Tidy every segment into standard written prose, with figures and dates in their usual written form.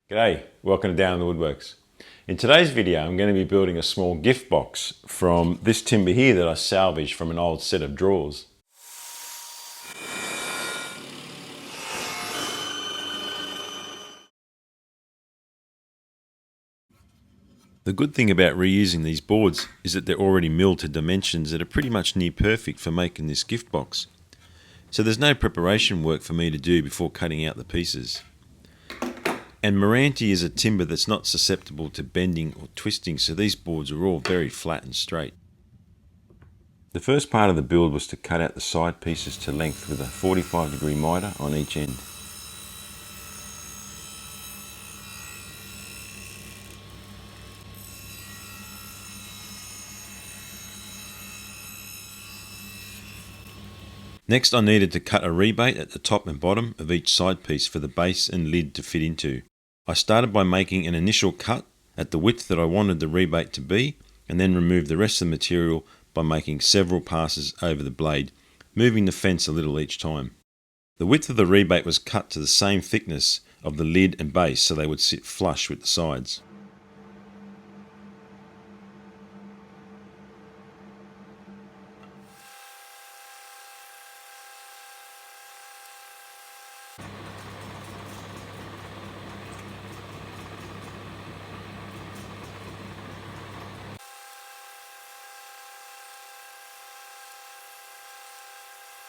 G'day, welcome to Down in the Woodworks. In today's video I'm going to be building a small gift box from this timber here that I salvaged from an old set of drawers. The good thing about reusing these boards is that they're already milled to dimensions that are pretty much near perfect for making this gift box. So there's no preparation work for me to do before cutting out the pieces. And Meranti is a timber that's not susceptible to bending or twisting, so these boards are all very flat and straight. The first part of the build was to cut out the side pieces to length with a 45-degree miter on each end. Next I needed to cut a rebate at the top and bottom of each side piece for the base and lid to fit into. I started by making an initial cut at the width that I wanted the rebate to be, and then removed the rest of the material by making several passes over the blade, moving the fence a little each time. The width of the rebate was cut to the same thickness of the lid and base so they would sit flush with the sides.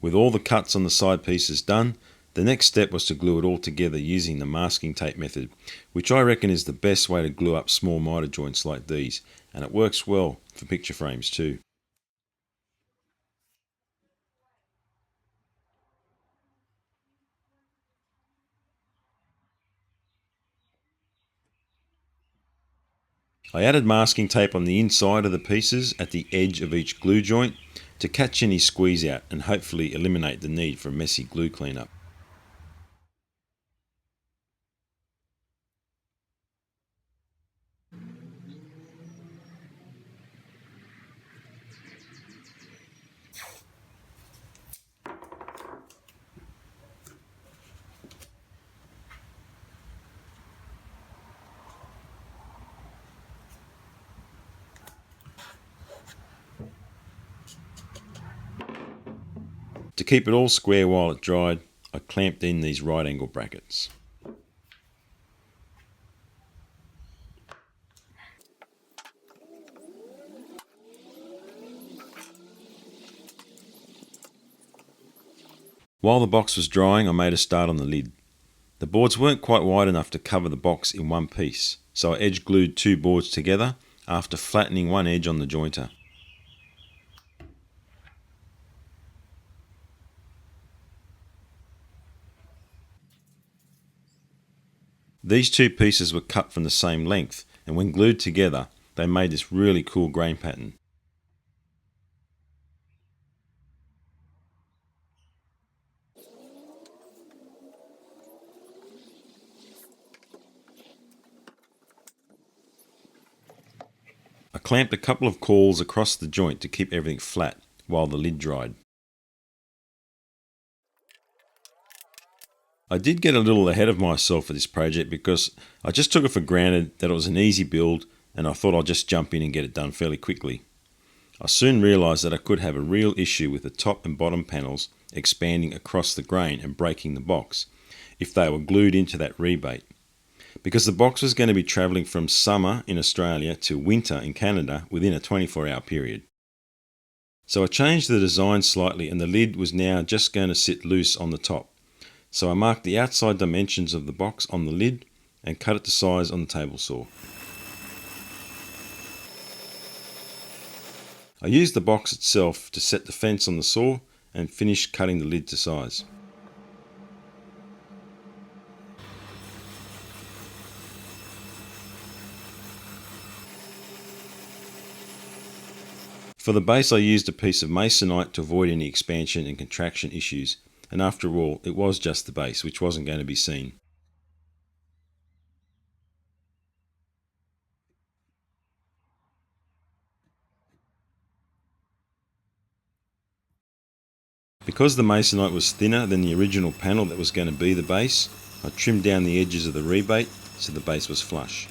With all the cuts on the side pieces done, the next step was to glue it all together using the masking tape method, which I reckon is the best way to glue up small miter joints like these, and it works well for picture frames too. I added masking tape on the inside of the pieces at the edge of each glue joint to catch any squeeze out and hopefully eliminate the need for messy glue cleanup. To keep it all square while it dried, I clamped in these right angle brackets. While the box was drying, I made a start on the lid. The boards weren't quite wide enough to cover the box in one piece, so I edge glued two boards together after flattening one edge on the jointer. These two pieces were cut from the same length, and when glued together, they made this really cool grain pattern. I clamped a couple of cawls across the joint to keep everything flat while the lid dried. I did get a little ahead of myself for this project because I just took it for granted that it was an easy build and I thought I'd just jump in and get it done fairly quickly. I soon realised that I could have a real issue with the top and bottom panels expanding across the grain and breaking the box if they were glued into that rebate. Because the box was going to be travelling from summer in Australia to winter in Canada within a 24-hour period. So I changed the design slightly and the lid was now just going to sit loose on the top. So I marked the outside dimensions of the box on the lid and cut it to size on the table saw. I used the box itself to set the fence on the saw and finished cutting the lid to size. For the base I used a piece of masonite to avoid any expansion and contraction issues, and after all it was just the base which wasn't going to be seen. Because the masonite was thinner than the original panel that was going to be the base, I trimmed down the edges of the rebate so the base was flush.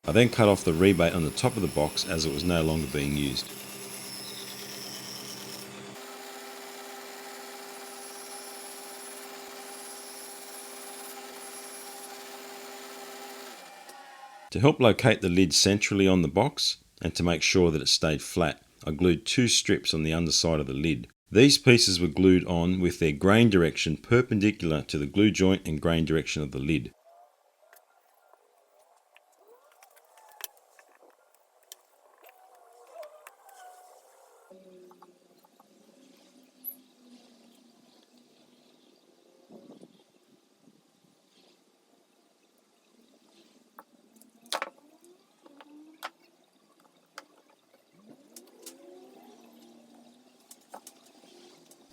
I then cut off the rebate on the top of the box as it was no longer being used. To help locate the lid centrally on the box and to make sure that it stayed flat, I glued 2 strips on the underside of the lid. These pieces were glued on with their grain direction perpendicular to the glue joint and grain direction of the lid.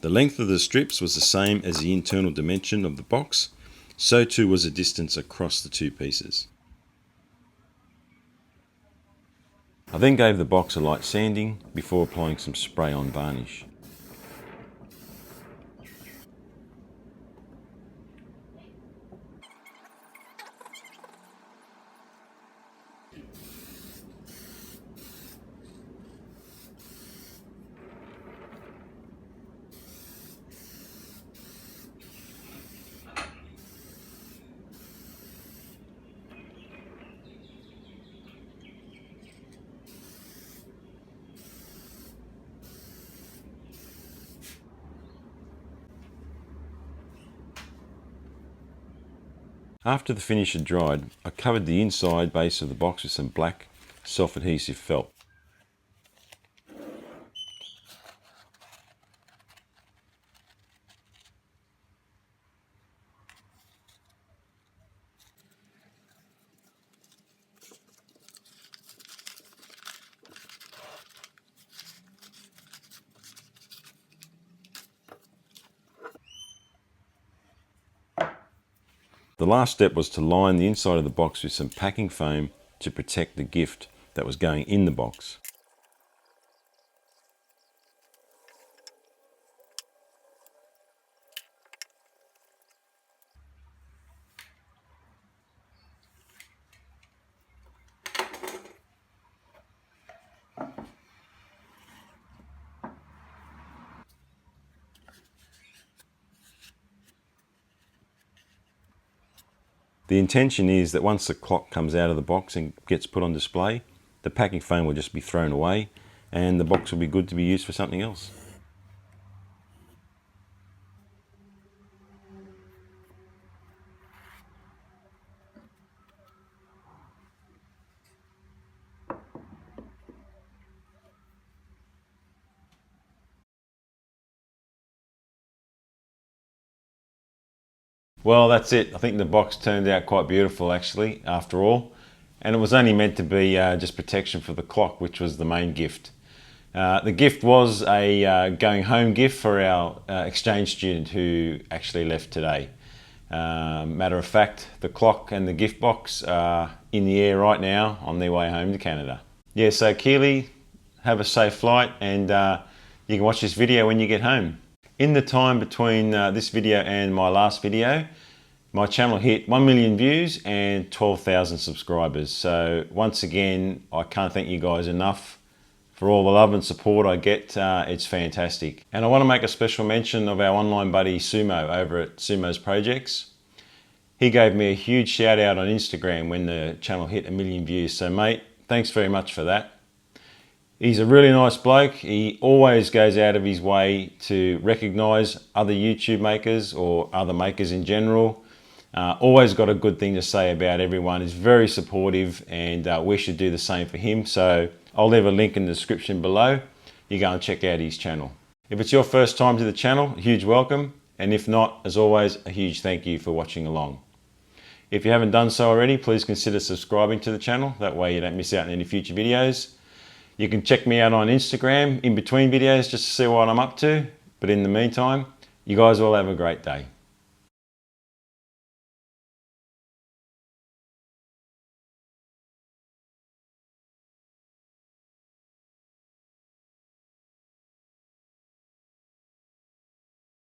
The length of the strips was the same as the internal dimension of the box, so too was the distance across the 2 pieces. I then gave the box a light sanding before applying some spray-on varnish. After the finish had dried, I covered the inside base of the box with some black self-adhesive felt. The last step was to line the inside of the box with some packing foam to protect the gift that was going in the box. The intention is that once the clock comes out of the box and gets put on display, the packing foam will just be thrown away and the box will be good to be used for something else. Well, that's it. I think the box turned out quite beautiful actually, after all. And it was only meant to be just protection for the clock, which was the main gift. The gift was a going home gift for our exchange student who actually left today. Matter of fact, the clock and the gift box are in the air right now on their way home to Canada. Yeah, so Keely, have a safe flight and you can watch this video when you get home. In the time between this video and my last video, my channel hit 1 million views and 12,000 subscribers. So once again, I can't thank you guys enough for all the love and support I get. It's fantastic. And I want to make a special mention of our online buddy Sumo over at Sumo's Projects. He gave me a huge shout out on Instagram when the channel hit 1 million views. So mate, thanks very much for that. He's a really nice bloke. He always goes out of his way to recognise other YouTube makers or other makers in general. Always got a good thing to say about everyone. He's very supportive and we should do the same for him. So I'll leave a link in the description below. You go and check out his channel. If it's your first time to the channel, a huge welcome. And if not, as always, a huge thank you for watching along. If you haven't done so already, please consider subscribing to the channel. That way you don't miss out on any future videos. You can check me out on Instagram in between videos just to see what I'm up to. But in the meantime, you guys all have a great day.